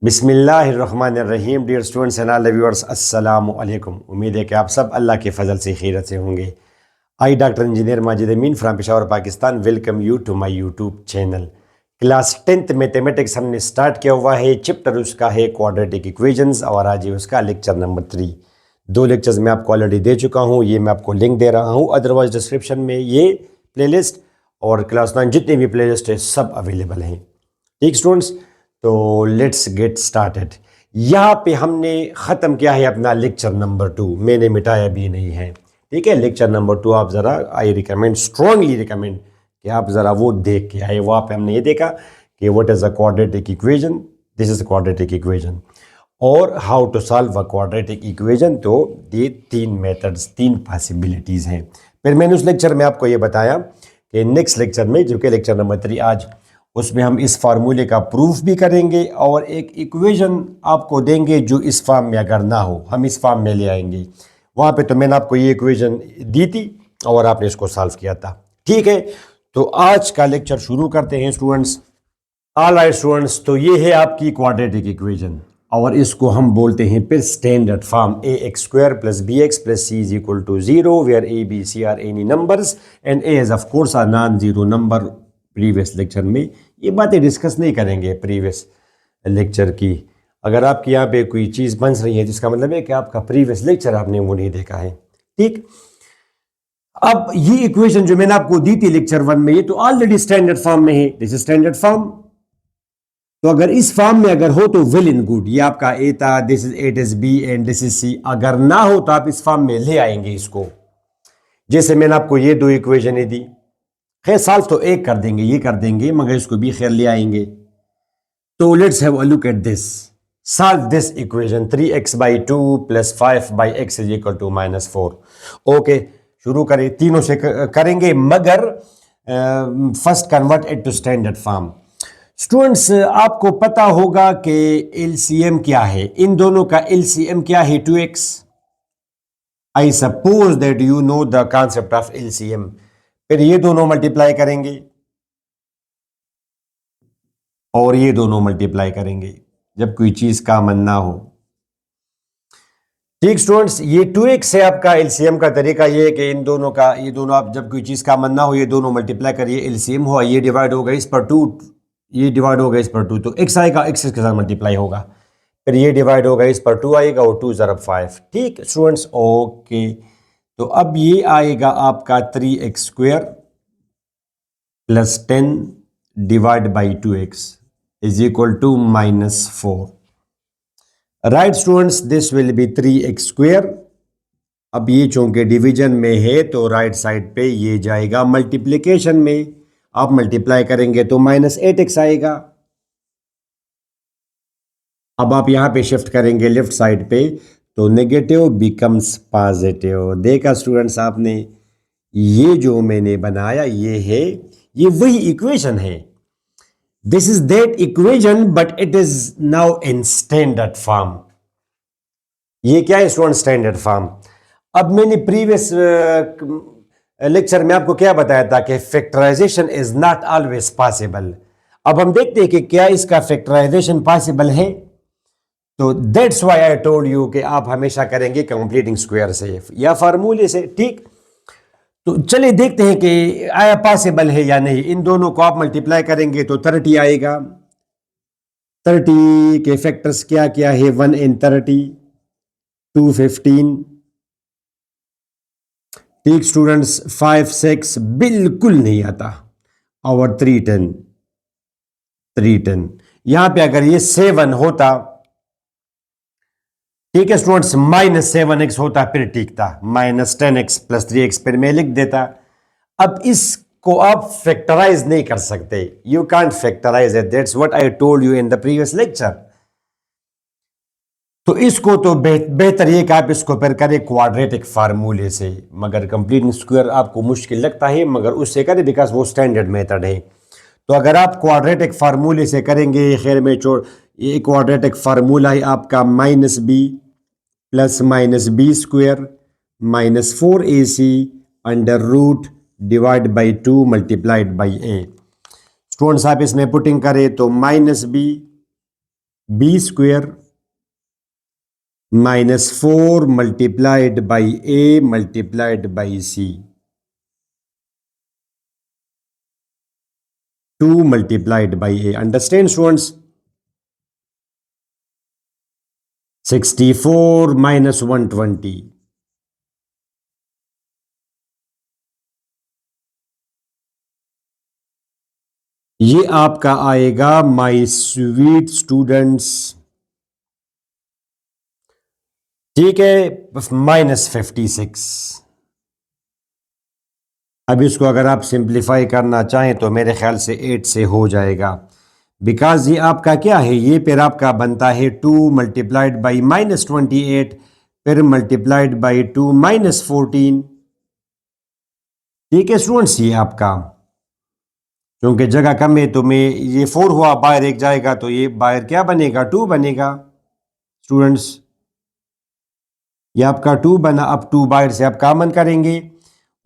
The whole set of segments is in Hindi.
बिस्मिल्लाहिर्रहमानिर्रहीम। Dear students and all viewers, अस्सलामु अलैकुम। उम्मीद है कि आप सब अल्लाह के फजल से खैरियत से होंगे। I doctor engineer Majid Amin from Peshawar Pakistan welcome you to my YouTube channel. Class 10th mathematics हमने स्टार्ट किया हुआ है। चैप्टर उसका है क्वाड्रेटिक इक्वेशंस और आज है उसका लेक्चर नंबर 3। 2 लेक्चर्स मैं आपको ऑलरेडी दे चुका हूँ, ये मैं आपको लिंक दे रहा हूँ। अदरवाइज डिस्क्रिप्शन में ये प्लेलिस्ट और क्लास 9 जितने भी प्लेलिस्ट है सब अवेलेबल हैं। ठीक स्टूडेंट्स, तो लेट्स गेट स्टार्टेड। यहाँ पे हमने ख़त्म किया है अपना लेक्चर नंबर 2, मैंने मिटाया भी नहीं है। ठीक है, लेक्चर नंबर 2 आप ज़रा, आई रिकमेंड, स्ट्रांगली रिकमेंड कि आप ज़रा वो देख के आए। वहाँ पे हमने ये देखा कि what is a quadratic equation, this is a quadratic equation और how to solve a quadratic equation. तो ये 3 मेथड्स, 3 पॉसिबिलिटीज़ हैं। फिर मैंने उस लेक्चर में आपको ये बताया कि नेक्स्ट लेक्चर में, जो कि लेक्चर नंबर 3 आज, उसमें हम इस फार्मूले का प्रूफ भी करेंगे और एक इक्वेशन आपको देंगे जो इस फॉर्म में अगर ना हो हम इस फॉर्म में ले आएंगे। वहाँ पे तो मैंने आपको ये इक्वेशन दी थी और आपने इसको सॉल्व किया था। ठीक है, तो आज का लेक्चर शुरू करते हैं स्टूडेंट्स। ऑल राइट स्टूडेंट्स, तो ये है आपकी क्वाड्रेटिक इक्वेशन और इसको हम बोलते हैं फिर standard form ax² + bx + c is equal to 0 where a b c are any numbers and a is of course a non-zero number। Previous lecture में ये बातें डिस्कस नहीं करेंगे प्रीवियस लेक्चर की। अगर आपकी यहाँ पे कोई चीज़ बन रही है जिसका मतलब है कि आपका प्रीवियस लेक्चर आपने वो नहीं देखा है। ठीक, अब ये इक्वेशन जो मैंने आपको दी थी लेक्चर 1 में, ये तो ऑलरेडी स्टैंडर्ड फॉर्म में है। This is standard form. तो अगर इस फॉर्म में अगर हो तो वेल इन गुड, ये आपका ए था, this is a, this B and this is C. अगर ना हो तो आप इस फॉर्म में ले आएंगे इसको, जैसे मैंने आपको ये 2 इक्वेशन दी। खैर सॉल्व तो एक कर देंगे, ये कर देंगे, मगर इसको भी खैर ले आएंगे। तो let's have a look at this. Solve this equation 3x/2 + 5x is equal to -4। Okay, शुरू करें, तीनों से करेंगे, मगर first convert it to standard form. Students, आपको पता होगा कि एलसीएम क्या है, इन दोनों का एलसीएम क्या है, 2x। I suppose that you know the concept of LCM. फिर ये दोनों मल्टीप्लाई करेंगे और ये दोनों मल्टीप्लाई करेंगे जब कोई चीज कॉमन ना हो। ठीक स्टूडेंट्स, ये 2x है आपका एलसीएम का तरीका। ये है कि इन दोनों का, ये दोनों आप जब कोई चीज कॉमन ना हो ये दोनों मल्टीप्लाई करिए, एलसीएम हुआ, ये डिवाइड होगा इस पर 2, ये डिवाइड होगा इस पर 2, तो x आएगा, x के साथ मल्टीप्लाई होगा। फिर ये डिवाइड होगा इस पर 2 आएगा और 2 ज़रब 5। ठीक स्टूडेंट्स, ओके। तो अब ये आएगा आपका 3x² + 10 divide by 2x is equal to -4। Right students, this will B 3x²। अब ये चूंकि डिवीजन में है तो राइट साइड पे ये जाएगा मल्टीप्लिकेशन में। आप मल्टीप्लाई करेंगे तो -8x आएगा। अब आप यहां पे शिफ्ट करेंगे लेफ्ट साइड पे तो नेगेटिव बिकम्स पॉजिटिव। देखा स्टूडेंट्स आपने, ये जो मैंने बनाया ये है, ये वही इक्वेशन है। This is that equation but it is now in standard form. ये क्या है स्टूडेंट, स्टैंडर्ड फॉर्म। अब मैंने प्रीवियस लेक्चर में आपको क्या बताया था कि factorization is not always possible. अब हम देखते हैं कि क्या इसका फैक्टराइजेशन पॉसिबल है। तो that's why I told you कि आप हमेशा करेंगे कंप्लीटिंग स्क्वायर से या फार्मूले से। ठीक, तो चलिए देखते हैं कि आया पॉसिबल है या नहीं। इन दोनों को आप मल्टीप्लाई करेंगे तो 30 आएगा। 30 के फैक्टर्स क्या क्या है, 1 इन 30, 2 15। ठीक स्टूडेंट्स, 5 6 बिल्कुल नहीं आता और 3 10, 3 10। यहां पे अगर ये 7 होता, ठीक है स्टूडेंट्स, -7x होता फिर ठीक था, -10x + 3x फिर मैं लिख देता। अब इसको आप फैक्टराइज नहीं कर सकते, you can't factorize it, that's what I told you in the previous lecture. तो इसको तो बेहतर ये कि आप इसको फिर करें क्वाड्रेटिक फार्मूले से, मगर कंप्लीट स्क्वायर आपको मुश्किल लगता है, मगर उससे करें बिकॉज वो स्टैंडर्ड मेथड है। तो अगर आप क्वाड्रेटिक फार्मूले से करेंगे, खैर में छोड़, ये क्वाड्रेटिक फार्मूला है आपका -b + -b² -4ac √ divide by 2 multiplied by a। Students आप इसमें पुटिंग करें तो -b b square minus 4 multiplied by a multiplied by c, 2 multiplied by a. Understand, students? 64 minus 120. ये आपका आएगा माय स्वीट स्टूडेंट्स, ठीक है, -56। अब इसको अगर आप सिंप्लीफाई करना चाहें तो मेरे ख्याल से 8 से हो जाएगा, बिकॉज ये आपका क्या है, ये फिर आपका बनता है 2 मल्टीप्लाइड बाई -28, फिर मल्टीप्लाइड बाई 2 -14। ठीक है स्टूडेंट्स, ये आपका क्योंकि जगह कम है तो मैं ये 4 हुआ, बाहर एक जाएगा तो ये बाहर क्या बनेगा, 2 बनेगा स्टूडेंट्स। ये आपका 2 बना। अब 2 बाहर से आप कॉमन करेंगे,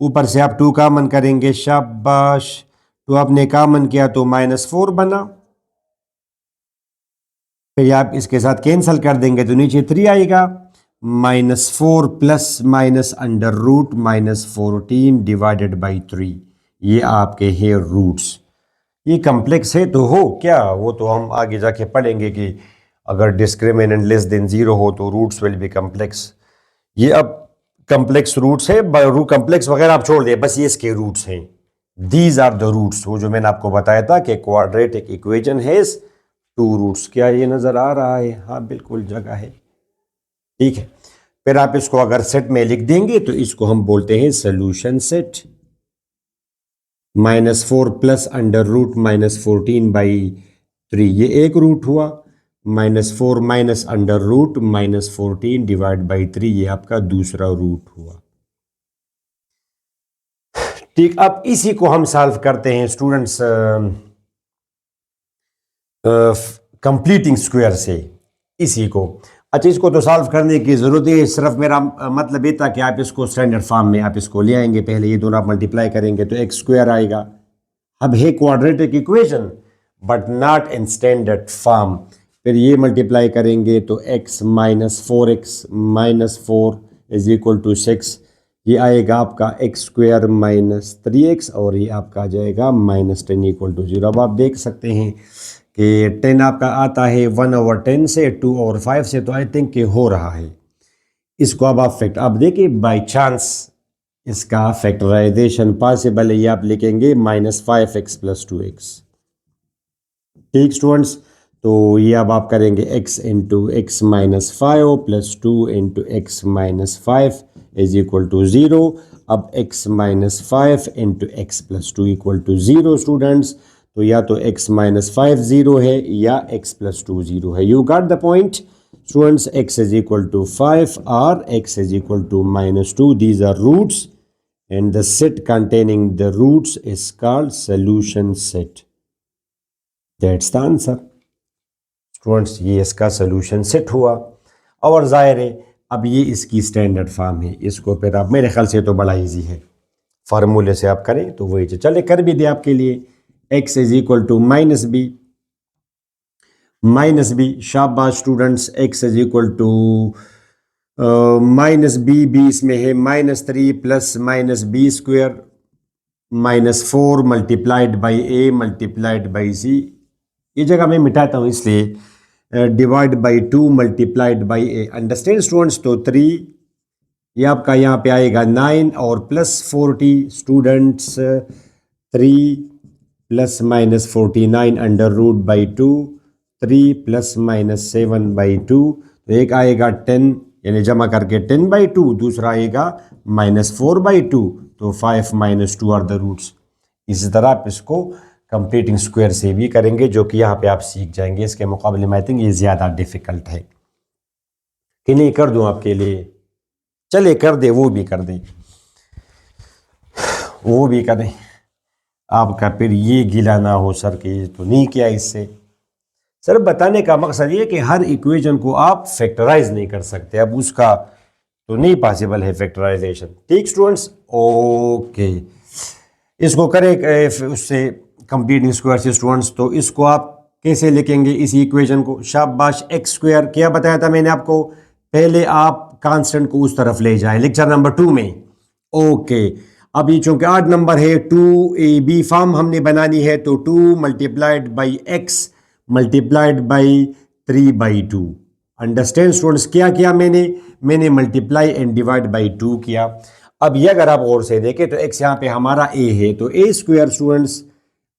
ऊपर से आप 2 कॉमन करेंगे, शाबाश। तो आपने कॉमन किया तो -4 बना, फिर आप इसके साथ कैंसिल कर देंगे तो नीचे 3 आएगा, -4 plus minus under root -14 divided by 3। ये आपके है रूट्स। ये कम्प्लेक्स है तो हो क्या, वो तो हम आगे जाके पढ़ेंगे कि अगर डिस्क्रिमिनेंट लेस देन 0 हो तो रूट्स विल बी कम्प्लेक्स। ये अब कम्प्लेक्स रूट्स है, कम्प्लेक्स वगैरह आप छोड़ दिए, बस ये इसके रूट्स हैं। दीज आर द रूट्स, वो जो मैंने आपको बताया था कि क्वाड्रेटिक इक्वेशन हैज 2 रूट्स। क्या ये नजर आ रहा है? हाँ बिल्कुल, जगह है, ठीक है। फिर आप इसको अगर सेट में लिख देंगे तो इसको हम बोलते हैं solution set. -4 plus under root -14 by 3, ये एक रूट हुआ, -4 minus under root -14 divide by 3, ये आपका दूसरा रूट हुआ। ठीक, अब इसी को हम सॉल्व करते हैं स्टूडेंट्स कंप्लीटिंग स्क्वायर से, इसी को। अच्छा, इसको तो सॉल्व करने की ज़रूरत है, सिर्फ मेरा मतलब ये था कि आप इसको स्टैंडर्ड फॉर्म में आप इसको ले आएंगे। पहले ये दोनों आप मल्टीप्लाई करेंगे तो एक्स स्क्वायर आएगा। अब है quadratic equation but not in standard form. फिर ये मल्टीप्लाई करेंगे तो x minus 4x minus 4 is equal to 6। ये आएगा आपका एक्स स्क्वायर माइनस 3x और ये आपका आ जाएगा -10 इक्वल टू 0। अब आप देख सकते हैं कि 10 आपका आता है 1/10 से, 2/5 से, तो आई थिंक कि हो रहा है। इसको अब आप अब देखिए, बाई चांस इसका फैक्टराइजेशन पॉसिबल है, ये आप लिखेंगे -5x प्लस 2x। ठीक स्टूडेंट्स, तो ये अब आप करेंगे x into x minus 5 plus 2 into x minus 5 is equal to 0। अब x minus 5 into x plus 2 equal to 0 students. तो या तो x माइनस 5 0 है या x प्लस 2 0 है। You got the point students. x is equal to 5 और x is equal to -2, these are roots and the set containing the roots is called solution set. That's the answer. Students, ये इसका solution set हुआ। और जाहिर है अब ये इसकी स्टैंडर्ड फॉर्म है। इसको फिर आप, मेरे ख्याल से तो बड़ा इजी है, फार्मूले से आप करें तो वही चले, कर भी दे आपके लिए। x is equal to -b, शाबाश students. x is equal to -b इसमें है -3 plus -b square -4 multiplied by a multiplied by c। ये जगह मैं मिटाता हूँ इसलिए, divide by 2 multiplied by a। Understand students. तो 3 ये आपका यहाँ पे आएगा 9 और plus 40 students, 3 plus -49 under root by 2, 3 plus -7 by 2। तो एक आएगा 10 यानी जमा करके 10 बाई 2, दूसरा आएगा -4 बाई 2। तो 5 -2 आर द रूट्स। इसी तरह आप इसको कंप्लीटिंग स्क्वायर से भी करेंगे, जो कि यहाँ पे आप सीख जाएंगे। इसके मुकाबले में आई थिंक ये ज़्यादा डिफिकल्ट है कि नहीं। कर दूँ आपके लिए? चले कर दे, वो भी कर दें, वो भी करें। आपका फिर ये गिला ना हो सर कि ये तो नहीं किया इससे। सर बताने का मकसद ये कि हर इक्वेशन को आप फैक्टराइज नहीं कर सकते, अब उसका तो नहीं पॉसिबल है फैक्टराइजेशन। ठीक स्टूडेंट्स, ओके। इसको करें उससे कंप्लीटिंग स्क्वायर से स्टूडेंट्स। तो इसको आप कैसे लिखेंगे इसी इक्वेशन को? शाबाश, एक्स स्क्वायर क्या बताया था मैंने आपको? पहले आप कांस्टेंट को उस तरफ ले जाएं लेक्चर नंबर 2 में। ओके, अब ये चूंकि 8 नंबर है, 2ab फॉर्म हमने बनानी है, तो 2 multiplied by x multiplied by 3/2। Understand students? क्या किया मैंने मल्टीप्लाई एंड डिवाइड बाई 2 किया। अब ये अगर आप गौर से देखें तो एक्स यहाँ पे हमारा ए है, तो ए स्क्वायर स्टूडेंट्स,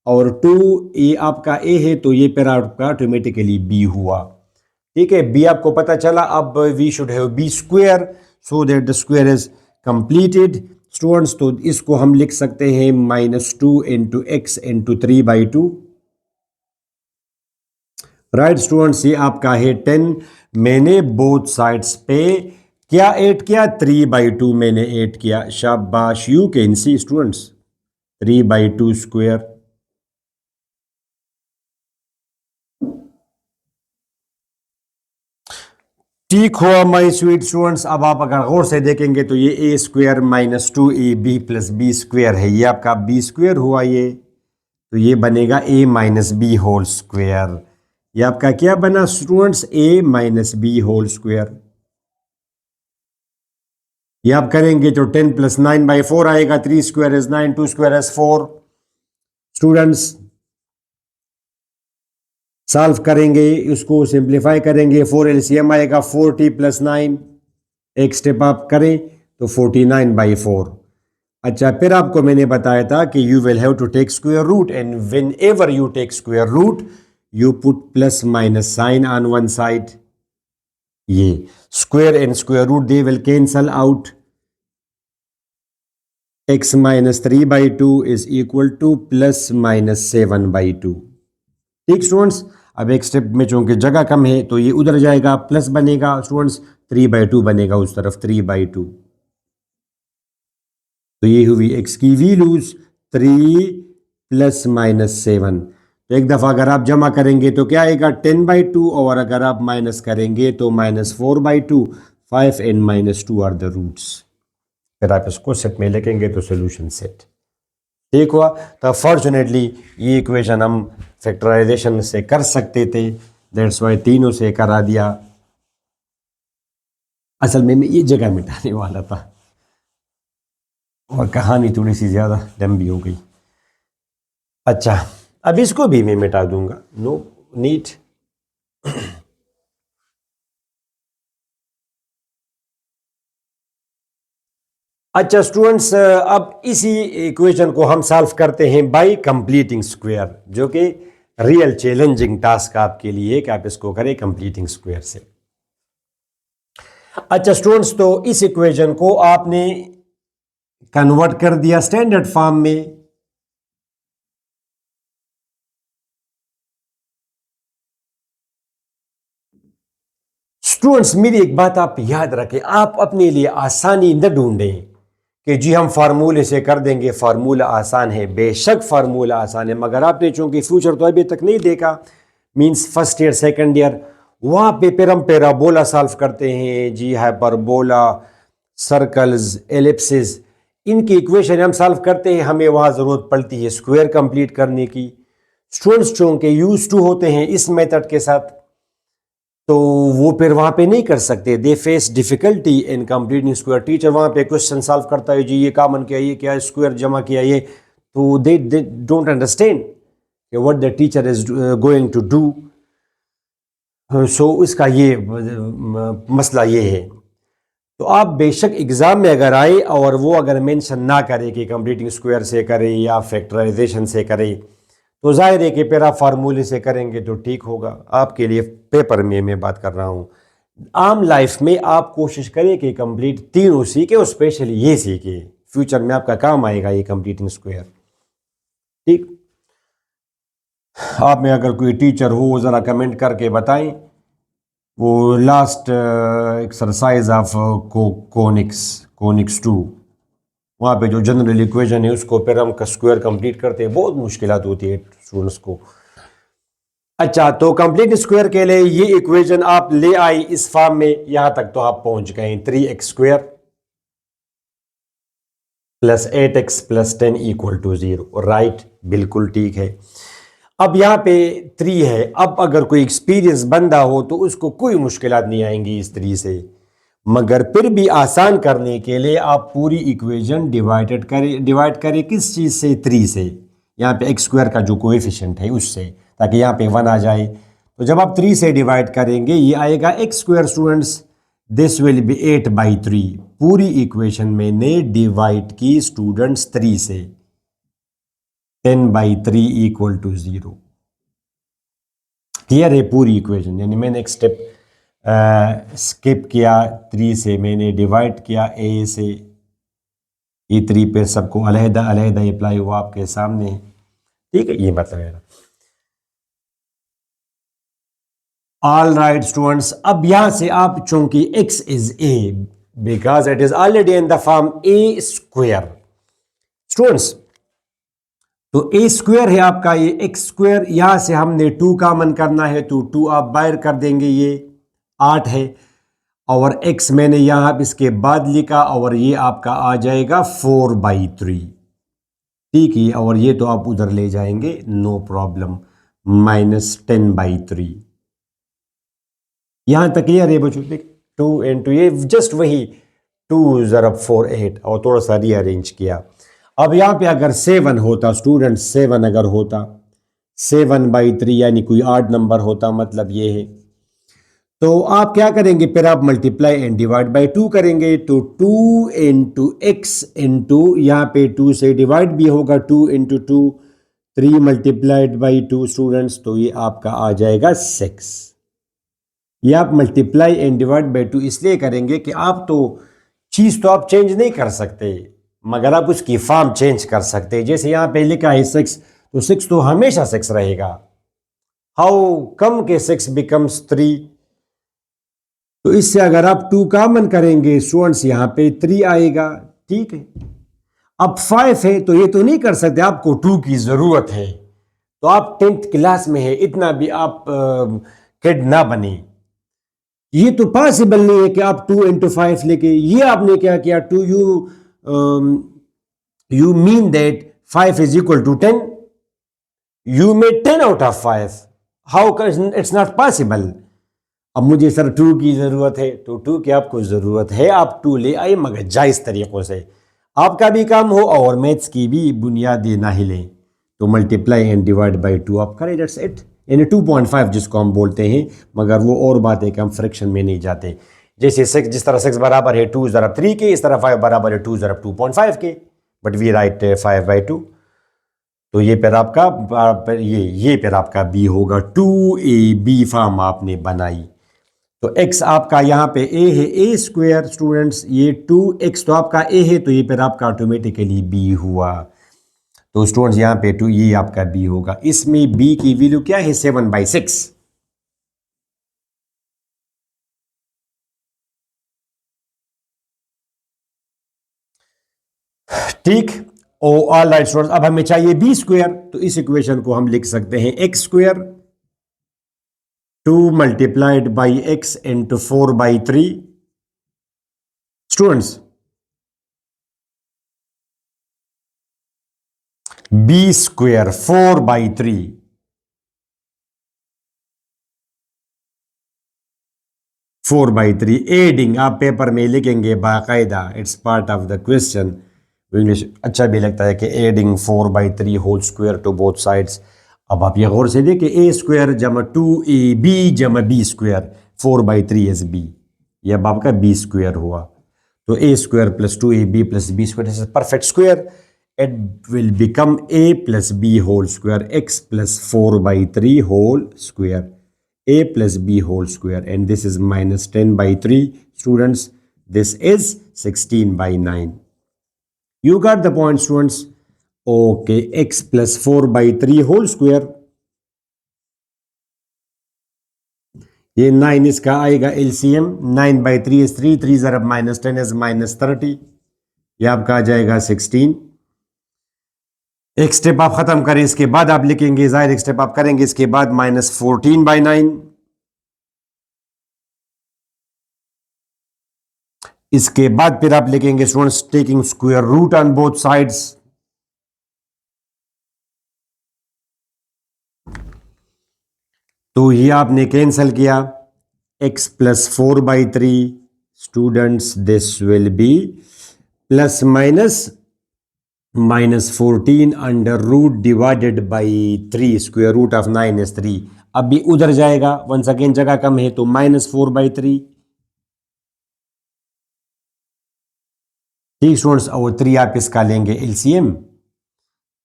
और 2 ए आपका ए है, तो ये फिर आपका ऑटोमेटिकली बी हुआ। ठीक है, बी आपको पता चला। अब we should have b square so that the square is completed students. तो इसको हम लिख सकते हैं -2 into x into 3/2। Right students, ये आपका है 10। मैंने बोथ साइड्स पे क्या ऐड किया? 3/2 मैंने ऐड किया। शाबाश, you can see students 3/2 square. ठीक हुआ माई स्वीट स्टूडेंट्स। अब आप अगर गौर से देखेंगे तो ये a square -2ab plus b square है, ये आपका बी स्क्वायर हुआ ये, तो ये बनेगा a minus b whole square. ये आपका क्या बना students? a minus b whole square. ये आप करेंगे तो 10 + 9/4 आएगा। 3 square is 9, 2 square is 4 students. Solve करेंगे, उसको सिंप्लीफाई करेंगे, 4 एलसीएम आएगा, 4t + 9। एक स्टेप आप करें तो 49/4। अच्छा, फिर आपको मैंने बताया था कि you will have to take square root, and when you take square root you put plus minus sign on one side. ये square and square root they will cancel out. x - 3/2 is equal to +-7/2। ठीक स्टूडेंट्स, अब एक स्टेप में चूंकि जगह कम है तो ये उधर जाएगा, प्लस बनेगा स्टूडेंट्स, 3/2 बनेगा उस तरफ, 3/2। तो ये हुई x की वैल्यूज 3 + -7। तो एक दफ़ा अगर आप जमा करेंगे तो क्या आएगा? 10/2, और अगर आप माइनस करेंगे तो -4/2। 5 and -2 आर द रूट्स। फिर आप इसको सेट में लिखेंगे तो सोल्यूशन सेट। ठीक हुआ। तो फॉर्चुनेटली ये इक्वेशन हम फैक्टराइजेशन से कर सकते थे, दैट्स वाई तीनों से करा दिया। असल में मैं ये जगह मिटाने वाला था और कहानी थोड़ी सी ज़्यादा लंबी हो गई। अच्छा, अब इसको भी मैं मिटा दूंगा, नो नीड। अच्छा स्टूडेंट्स, अब इसी इक्वेशन को हम सॉल्व करते हैं बाय कंप्लीटिंग स्क्वायर, जो कि रियल चैलेंजिंग टास्क आपके लिए कि आप इसको करें कंप्लीटिंग स्क्वायर से। अच्छा स्टूडेंट्स, तो इस इक्वेशन को आपने कन्वर्ट कर दिया स्टैंडर्ड फॉर्म में। स्टूडेंट्स, मेरी एक बात आप याद रखें, आप अपने लिए आसानी न ढूंढें कि जी हम फार्मूले से कर देंगे, फार्मूला आसान है। बेशक फार्मूला आसान है, मगर आपने चूंकि फ्यूचर तो अभी तक नहीं देखा, means first year second year, वहां पे फिर हम पैराबोला सॉल्व करते हैं जी, हाइपरबोला, सर्कल्स, एलिप्सिस, इनकी इक्वेशन हम सॉल्व करते हैं, हमें वहां जरूरत पड़ती है स्क्वायर कंप्लीट करने की। स्टूडेंट्स चूंकि यूज टू होते हैं इस मेथड के साथ, तो वो फिर वहां पे नहीं कर सकते, they face difficulty in completing square. Teacher वहां पे क्वेश्चन सॉल्व करता है, जी ये कॉमन किया, ये क्या स्क्वायर जमा किया, ये तो they don't understand what the teacher is going to do. So इसका ये मसला ये है। तो आप बेशक एग्जाम में अगर आए और वो अगर मेंशन ना करे कि कंप्लीटिंग स्क्वायर से करें या फैक्टराइजेशन से करें, तो जाहिर है कि फिर आप फार्मूले से करेंगे तो ठीक होगा आपके लिए। पेपर में मैं बात कर रहा हूँ, आम लाइफ में आप कोशिश करें कि कंप्लीट तीनों सीखे, और स्पेशली ये सीखे, फ्यूचर में आपका काम आएगा ये कंप्लीटिंग स्क्वायर। ठीक, आप में अगर कोई टीचर हो ज़रा कमेंट करके बताएं वो लास्ट एक्सरसाइज ऑफ कोनिक्स 2, वहाँ पे जो जनरल इक्वेशन है उसको फिर हम स्क्वायर कंप्लीट करते हैं, बहुत मुश्किलात होती है स्टूडेंट्स को। अच्छा, तो कंप्लीट स्क्वायर के लिए ये इक्वेशन आप ले आई इस फॉर्म में, यहां तक तो आप पहुंच गए, 3x² + 8x + 10 = 0। राइट, बिल्कुल ठीक है। अब यहाँ पे 3 है। अब अगर कोई एक्सपीरियंस बंदा हो तो उसको कोई मुश्किलात नहीं आएंगी इस 3 से, मगर फिर भी आसान करने के लिए आप पूरी इक्वेशन डिवाइड करें किस चीज़ से, 3 से, यहाँ पे एक्स स्क्वायर का जो कोएफिशिएंट है उससे, ताकि यहाँ पे 1 आ जाए। तो जब आप 3 से डिवाइड करेंगे ये आएगा x square students, this will B 8/3। पूरी इक्वेशन मैंने डिवाइड की स्टूडेंट्स 3 से, 10/3 इक्वल टू 0। क्लियर है पूरी इक्वेशन, यानी मैंने एक स्टेप स्किप किया, 3 से मैंने डिवाइड किया ए से, ये 3 पे सबको अलहदा अलहदा अप्लाई हुआ आपके सामने। ठीक है, ये मतलब है। ऑल राइट स्टूडेंट्स, अब यहां से आप चूंकि x is a because it is already in the form a square students, तो ए स्क्वायर है आपका ये एक्स स्क्वायर, यहां से हमने 2 कामन करना है तो 2 आप बाहर कर देंगे, ये 8 है, और x मैंने यहां इसके बाद लिखा और ये आपका आ जाएगा 4/3। ठीक है, और ये तो आप उधर ले जाएंगे नो प्रॉब्लम, -10/3। यहां तक क्लियर है बच्चों? 2 इंटू ये जस्ट वही 2 ज़रब 4 8 और थोड़ा सा रीअरेंज किया। अब यहाँ पे अगर 7 होता स्टूडेंट, 7 अगर होता 7/3 यानी कोई आड नंबर होता, मतलब ये है, तो आप क्या करेंगे, फिर आप मल्टीप्लाई एंड डिवाइड बाय 2 करेंगे, तो 2 इंटू एक्स इंटू यहाँ पे 2 से डिवाइड भी होगा, 2 इंटू 2 3 मल्टीप्लाइड बाई 2 स्टूडेंट्स, तो ये आपका आ जाएगा 6। ये आप मल्टीप्लाई एंड डिवाइड बाई 2 इसलिए करेंगे कि आप तो चीज तो आप चेंज नहीं कर सकते, मगर आप उसकी फॉर्म चेंज कर सकते हैं। जैसे यहाँ पे लिखा है 6, तो 6 तो हमेशा 6 रहेगा। हाउ कम के 6 बिकम्स 3, तो इससे अगर आप 2 कॉमन करेंगे स्टूडेंट्स यहाँ पे 3 आएगा। ठीक है, अब 5 है तो ये तो नहीं कर सकते, आपको 2 की जरूरत है, तो आप 10th क्लास में है, इतना भी आप किड ना बने। ये तो पॉसिबल नहीं है कि आप 2 इंटू 5 लेके, ये आपने क्या किया, to you mean that 5 is equal to 10, you made 10 out of 5, how it's not possible. अब मुझे सर 2 की जरूरत है, तो 2 की आपको जरूरत है, आप 2 ले आए, मगर जायज तरीकों से, आपका भी काम हो और मैथ्स की भी बुनियादी ना हिले, तो मल्टीप्लाई एंड डिवाइड बाई 2 आप करें, दैट्स इट, यानी 2.5 जिसको हम बोलते हैं। मगर वो और बात है कि हम फ्रैक्शन में नहीं जाते, जैसे 6, जिस तरह 6 बराबर है 2 ज़रब 3 के, इस तरह 5 बराबर है 2 ज़रब 2.5 के, बट वी राइट 5/2। तो ये फिर आपका ये फिर आपका बी होगा, 2ab फॉर्म आपने बनाई। तो x आपका यहाँ पे a है, a स्क्वायर स्टूडेंट्स, ये 2x तो आपका a है, तो ये फिर आपका ऑटोमेटिकली b हुआ। तो स्टूडेंट्स यहाँ पे 2, ये आपका b होगा। इसमें b की वैल्यू क्या है, 7/6। ठीक, ओ ऑल राइट स्टूडेंट्स, अब हमें चाहिए b स्क्वायर, तो इस इक्वेशन को हम लिख सकते हैं x square 2 multiplied by x into 4/3 students, b square 4/3, 4/3 adding आप पेपर में लिखेंगे बाकायदा, it's part of the question. English अच्छा भी लगता है कि adding 4/3 whole square to both sides. अब आप ये गौर से देखिए, ए स्क्वायर जमा 2ab जमा बी स्क्वायर, 4/3 इज बी, ये अब आपका बी स्क्वायर हुआ। तो a square plus 2ab plus b square is perfect square, it will become a plus b whole square, x plus 4/3 whole square, a plus b whole square, and this is -10/3 students, this is 16/9. You got the point students? Okay, x plus 4/3 whole square, ये 9 इसका आएगा एलसीएम, 9/3 is 3, 3 ज़रब -10 is -30, ये आपका आ जाएगा 16। एक स्टेप आप खत्म करें, इसके बाद आप लिखेंगे, जाहिर एक स्टेप आप करेंगे इसके बाद -14/9, इसके बाद फिर आप लिखेंगे students taking square root on both sides, तो ये आपने कैंसिल किया, x plus 4/3 students this will be plus minus -14 under root divided by 3, square root of 9 is 3। अब भी उधर जाएगा, वंस अगेन जगह कम है तो -4/3। ठीक स्टूडेंट्स, और 3 आप इसका लेंगे एलसीएम,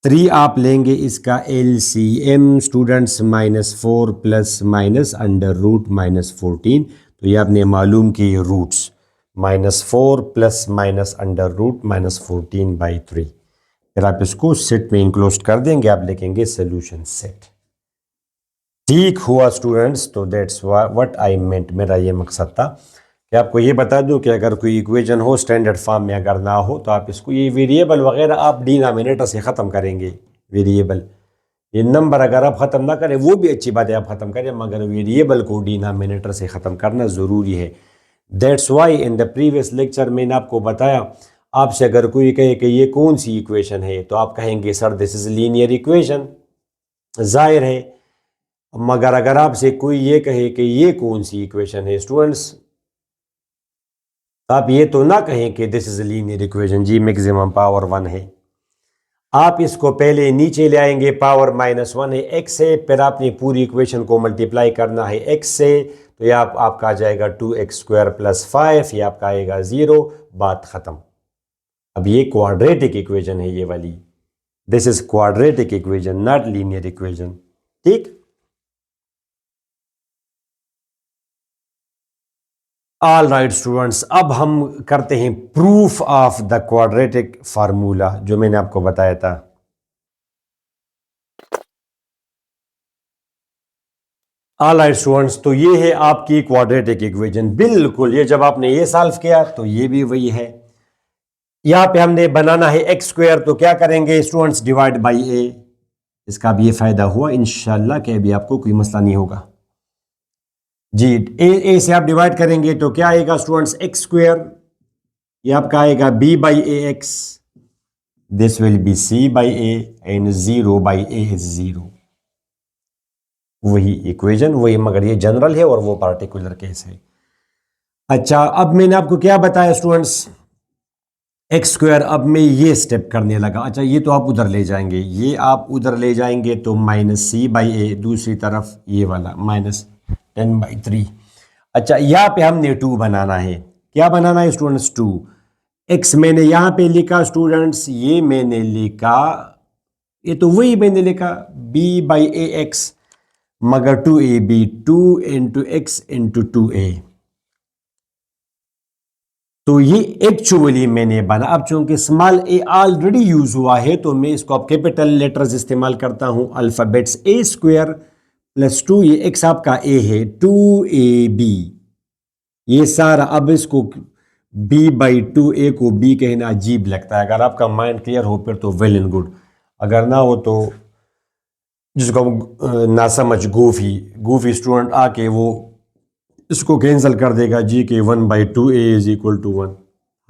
3 आप लेंगे इसका LCM students, -4 plus minus under root -14। तो ये आपने मालूम की roots, -4 plus minus under root -14/3। फिर आप इसको सेट में इंक्लोज कर देंगे, आप लिखेंगे सोल्यूशन सेट। ठीक हुआ स्टूडेंट्स, तो दैट्स व्हाट आई मेंट, मेरा ये मकसद था कि आपको ये बता दूं कि अगर कोई इक्वेशन हो स्टैंडर्ड फॉर्म में, अगर ना हो तो आप इसको, ये वेरिएबल वगैरह आप डिनोमिनेटर से ख़त्म करेंगे। वेरिएबल, ये नंबर अगर आप ख़त्म ना करें वो भी अच्छी बात है, आप ख़त्म करें, मगर वेरिएबल को डिनोमिनेटर से ख़त्म करना ज़रूरी है। That's why in the previous lecture मैंने आपको बताया, आपसे अगर कोई कहे कि ये कौन सी इक्वेशन है तो आप कहेंगे sir this is linear equation, जाहिर है। मगर अगर आपसे कोई ये कहे कि ये कौन सी इक्वेशन है स्टूडेंट्स, तो आप ये तो ना कहें कि दिस इज लीनियर इक्वेशन, जी मैक्सिमम पावर 1 है। आप इसको पहले नीचे ले आएंगे, पावर -1 है, x है, फिर आपने पूरी इक्वेशन को मल्टीप्लाई करना है x से, तो ये आपका आ जाएगा 2x² + 5, ये आपका आएगा 0, बात खत्म। अब ये क्वाड्रेटिक इक्वेशन है ये वाली, this is quadratic equation not linear equation. ठीक, ऑल राइट स्टूडेंट्स, अब हम करते हैं proof of the quadratic formula जो मैंने आपको बताया था। ऑल राइट स्टूडेंट्स, तो ये है आपकी क्वाड्रेटिक इक्वेशन, बिल्कुल ये जब आपने ये सॉल्व किया तो ये भी वही है। यहां पे हमने बनाना है x², तो क्या करेंगे स्टूडेंट्स, डिवाइड बाई a। इसका भी ये फायदा हुआ इंशाल्लाह कि अभी आपको कोई मसला नहीं होगा जी। a से आप डिवाइड करेंगे तो क्या आएगा स्टूडेंट्स, x², ये आपका आएगा b/ax, this will be c/a and 0/a is 0। वही इक्वेशन वही, मगर ये जनरल है और वो पार्टिकुलर केस है। अच्छा, अब मैंने आपको क्या बताया स्टूडेंट्स, x², अब मैं ये स्टेप करने लगा। अच्छा, ये तो आप उधर ले जाएंगे, ये आप उधर ले जाएंगे तो -c/a, दूसरी तरफ ये वाला -10/3। अच्छा, यहाँ पे हमने 2 बनाना है, क्या बनाना है स्टूडेंट्स, 2। x मैंने यहाँ पे लिखा स्टूडेंट्स, ये मैंने लिखा, ये तो वही मैंने लिखा b/ax, मगर 2ab, 2 × x × 2a। तो ये एक्चुअली मैंने बना, अब चूंकि स्मॉल ए ऑलरेडी यूज हुआ है तो मैं इसको अब कैपिटल लेटर्स इस्तेमाल करता हूं, अल्फाबेट्स a² + 2, ये एक्स आपका ए है, 2ab, ये सारा। अब इसको b/2a को b कहना अजीब लगता है, अगर आपका माइंड क्लियर हो फिर तो वेल एंड गुड, अगर ना हो तो जिसको हम ना समझ गोफी गोफी स्टूडेंट आके वो इसको कैंसिल कर देगा जी के 1/2a = 1।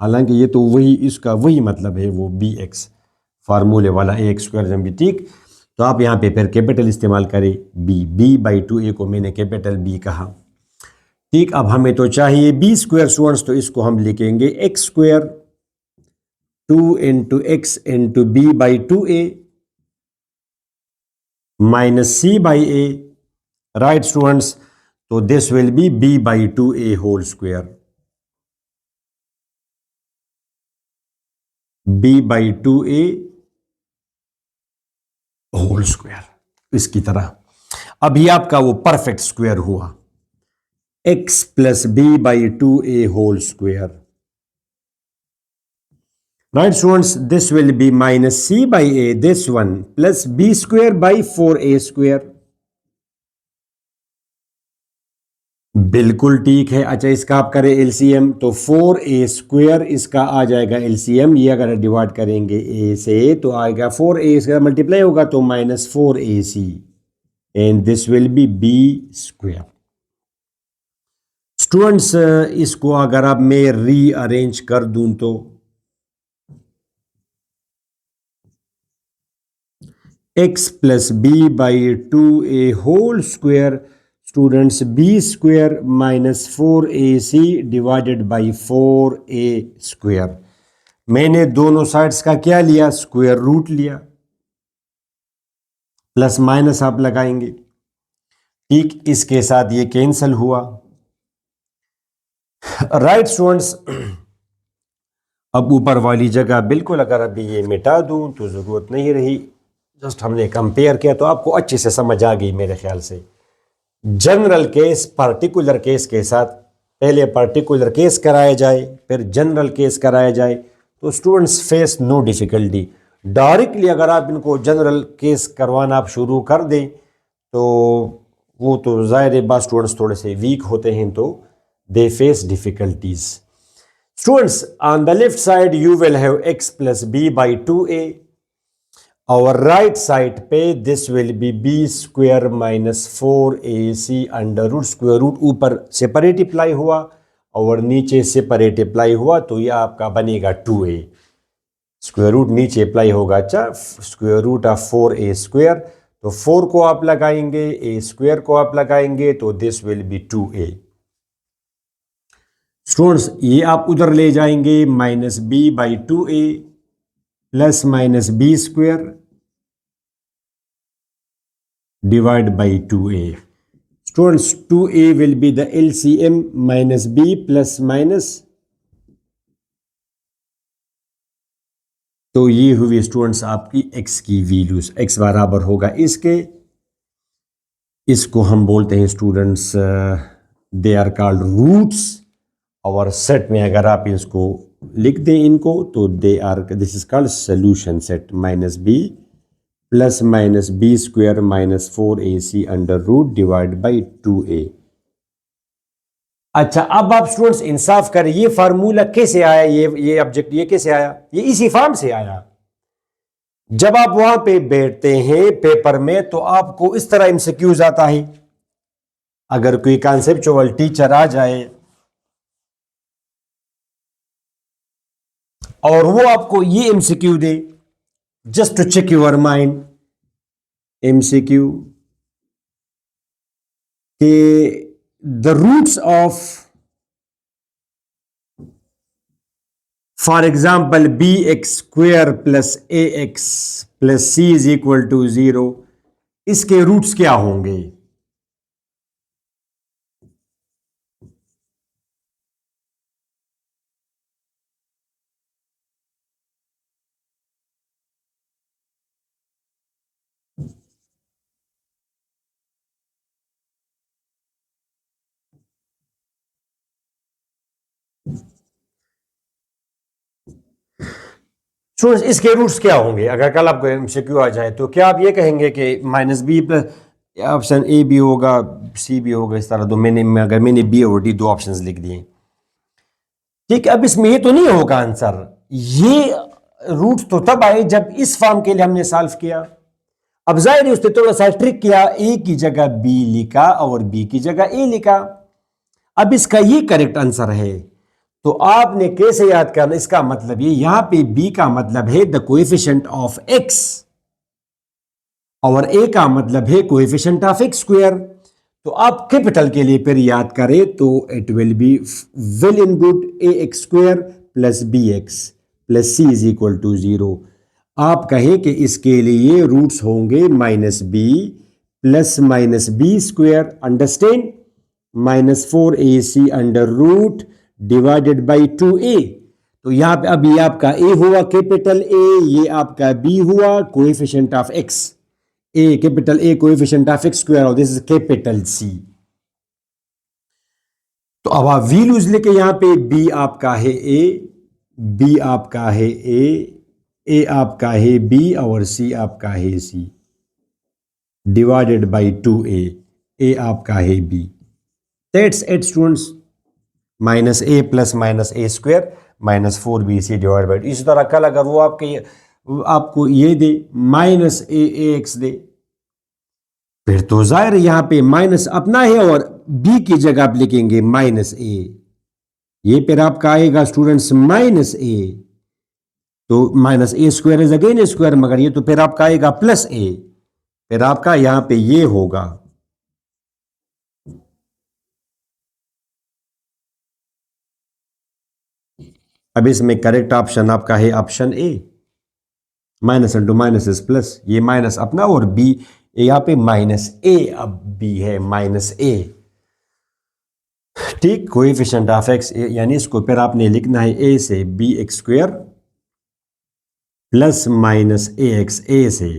हालांकि ये तो वही, इसका वही मतलब है, वो bx फार्मूले वाला ax² जब भी। ठीक, तो आप यहाँ पे फिर कैपिटल इस्तेमाल करें, b/2a को मैंने कैपिटल b कहा। ठीक, अब हमें तो चाहिए b² स्टूडेंट्स, तो इसको हम लिखेंगे x², 2 × x × b/2a -c/a, right students, तो this will be b/2a whole square, b/2a whole square इसकी तरह। अब ये आपका वो परफेक्ट स्क्वायर हुआ, x + b/2a whole square, right students, this will be -c/a, this one, plus b²/4a²। बिल्कुल ठीक है। अच्छा, इसका आप करें एलसीएम तो 4a² इसका आ जाएगा एलसीएम, ये अगर डिवाइड करेंगे a से तो आएगा 4a, इसका मल्टीप्लाई होगा तो -4ac, and this will B b²। Students, इसको अगर अब मैं रीअरेंज कर दूं तो x + b/2a whole square students b square minus 4ac divided by 4a²। मैंने दोनों साइड्स का क्या लिया, स्क्वायर रूट लिया, प्लस माइनस आप लगाएंगे। ठीक, इसके साथ ये कैंसिल हुआ। राइट स्टूडेंट्स, अब ऊपर वाली जगह बिल्कुल अगर अभी ये मिटा दूं तो ज़रूरत नहीं रही, जस्ट हमने कंपेयर किया तो आपको अच्छे से समझ आ गई मेरे ख्याल से। जनरल केस पार्टिकुलर केस के साथ पहले पार्टिकुलर केस कराया जाए फिर जनरल केस कराया जाए तो students face no difficulty. Directly अगर आप इनको जनरल केस करवाना आप शुरू कर दें तो वो तो ज़ाहिर बात स्टूडेंट्स थोड़े से वीक होते हैं तो they face difficulties. Students on the left side you will have x plus b by 2a और राइट साइड पे this will be b square minus 4ac under root, square root ऊपर सेपरेट अप्लाई हुआ और नीचे सेपरेट अप्लाई हुआ तो ये आपका बनेगा 2a। स्क्वायर रूट नीचे अप्लाई होगा, अच्छा स्क्वायर रूट ऑफ 4a², तो 4 को आप लगाएंगे, a² को आप लगाएंगे तो this will B 2a। Students ये आप उधर ले जाएंगे minus b by 2a plus minus b² divide by 2a। Students 2a will be the LCM minus b plus minus, तो ये हुई स्टूडेंट्स आपकी x की वैल्यूज। x बराबर होगा इसके, इसको हम बोलते हैं students they are called roots. और सेट में अगर आप इसको लिख दें इनको तो they are, this is called solution set minus b plus minus b² minus 4ac under root divide by 2a। अच्छा अब आप स्टूडेंट्स इंसाफ करें, ये फार्मूला कैसे आया, ये ऑब्जेक्ट ये कैसे आया, ये इसी फॉर्म से आया। जब आप वहां पे बैठते हैं पेपर में तो आपको इस तरह एमसीक्यूज आता है। अगर कोई कॉन्सेप्चुअल टीचर आ जाए और वो आपको ये एमसीक्यू दे, just to check your mind, MCQ के the roots of for example bx² plus ax plus c is equal to 0, इसके रूट्स क्या होंगे। स्टूडेंट्स इसके रूट्स क्या होंगे, अगर कल आपको एमसीक्यू आ जाए तो क्या आप ये कहेंगे कि minus b plus, option A भी होगा सी भी होगा, इस तरह दो अगर मैंने बी और डी दो ऑप्शंस लिख दिए, ठीक है। अब इसमें ये तो नहीं होगा आंसर, ये रूट्स तो तब आए जब इस फॉर्म के लिए हमने सॉल्व किया। अब जाहिर है उसने थोड़ा सा ट्रिक किया, ए की जगह बी लिखा और बी की जगह ए लिखा। अब इसका ये करेक्ट आंसर है तो आपने कैसे याद करना, इसका मतलब ये यहां पे b का मतलब है द कोएफिशिएंट ऑफ x और a का मतलब है कोएफिशिएंट ऑफ x²। तो आप कैपिटल के लिए फिर याद करें तो it will be well in good ax² plus bx plus c is equal to 0। आप कहें कि इसके लिए रूट्स होंगे minus b plus minus b², understand, minus 4ac under root divided by 2a। तो यहां पे अब ये आपका a हुआ कैपिटल A, ये आपका b हुआ coefficient of x, a capital A coefficient of x² और दिस इज कैपिटल C। तो अब आप वैल्यूज लेके यहां पे b आपका है a, b आपका है a आपका है b और c आपका है c divided by 2a, a आपका है b, that's it students. Minus A plus minus a² minus 4bc divide by, इसी तरह कल अगर वो आपको ये दे माइनस ax दे फिर तो जाहिर यहां पे माइनस अपना है और b की जगह आप लिखेंगे माइनस a, ये फिर आपका आएगा स्टूडेंट्स माइनस a, तो minus a² is again a², मगर ये तो फिर आपका आएगा प्लस a, फिर आपका यहां पे ये होगा अब इसमें करेक्ट ऑप्शन आपका है option A, minus into minus is plus, ये माइनस अपना और बी यहाँ पे माइनस ए, अब बी है माइनस ए। ठीक, कोएफिशिएंट ऑफ एक्स, यानी इसको फिर आपने लिखना है ए से b x square plus minus a x, a से,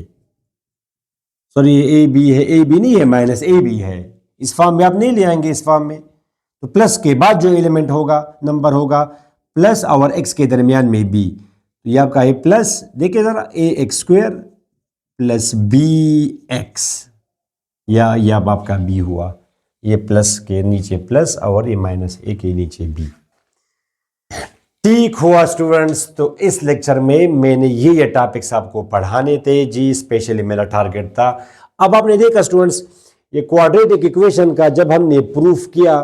सॉरी ए बी है, ए बी नहीं है, माइनस ए बी है। इस फॉर्म में आप नहीं ले आएंगे, इस फॉर्म में तो प्लस के बाद जो एलिमेंट होगा, नंबर होगा, प्लस और एक्स के दरमियान में बी, तो ये आपका है प्लस, देखिए जरा, a x square plus b x, या ये अब आपका बी हुआ, ये प्लस के नीचे प्लस और ये माइनस ए के नीचे बी। ठीक हुआ स्टूडेंट्स, तो इस लेक्चर में मैंने ये टॉपिक्स आपको पढ़ाने थे जी, स्पेशली मेरा टारगेट था। अब आपने देखा स्टूडेंट्स, ये क्वाड्रेटिक इक्वेशन का जब हमने प्रूफ किया,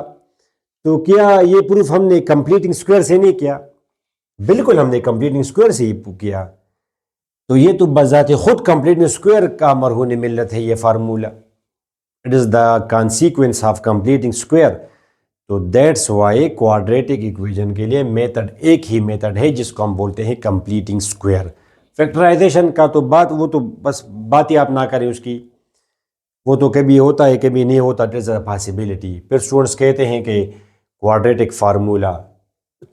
तो क्या ये प्रूफ हमने कंप्लीटिंग स्क्वायर से नहीं किया? बिल्कुल हमने कंप्लीटिंग स्क्वायर से ही किया। तो ये तो बजाते खुद कंप्लीटिंग स्क्वायर का मरहून मिल्लत है ये formula, it is the consequence of completing square. तो दैट्स वाई क्वाड्रेटिक इक्वेशन के लिए मेथड एक ही मेथड है जिसको हम बोलते हैं कंप्लीटिंग स्क्वायर। फैक्टराइजेशन का तो बात, वो तो बस बात ही आप ना करें उसकी, वो तो कभी होता है कभी नहीं होता, इट इज अ पॉसिबिलिटी। फिर स्टूडेंट्स कहते हैं कि क्वाड्रेटिक फार्मूला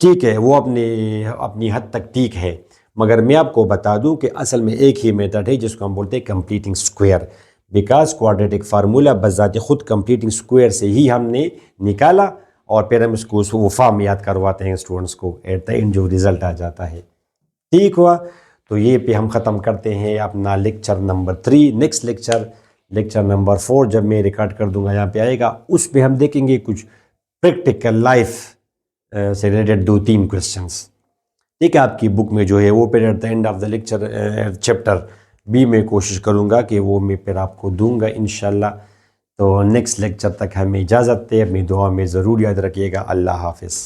ठीक है, वो अपनी हद तक ठीक है, मगर मैं आपको बता दूं कि असल में एक ही मेथड है जिसको हम बोलते हैं completing square, because quadratic formula बजाते खुद कंप्लीटिंग स्क्वायर से ही हमने निकाला और फिर हम इसको वो फॉर्म याद करवाते हैं स्टूडेंट्स को, एट द एंड जो रिजल्ट आ जाता है। ठीक हुआ, तो ये पे हम ख़त्म करते हैं अपना lecture number 3। Next lecture number 4 जब मैं रिकॉर्ड कर दूंगा यहाँ पे आएगा, उस पर हम देखेंगे कुछ प्रैक्टिकल लाइफ से रिलेटेड 2-3 क्वेश्चंस। ठीक है, आपकी बुक में जो है वो फिर at the end of the lecture chapter B में कोशिश करूँगा कि वो मैं फिर आपको दूंगा इंशाल्लाह। तो नेक्स्ट लेक्चर तक हमें इजाज़त है, अपनी दुआ में ज़रूर याद रखिएगा। अल्लाह हाफिज़।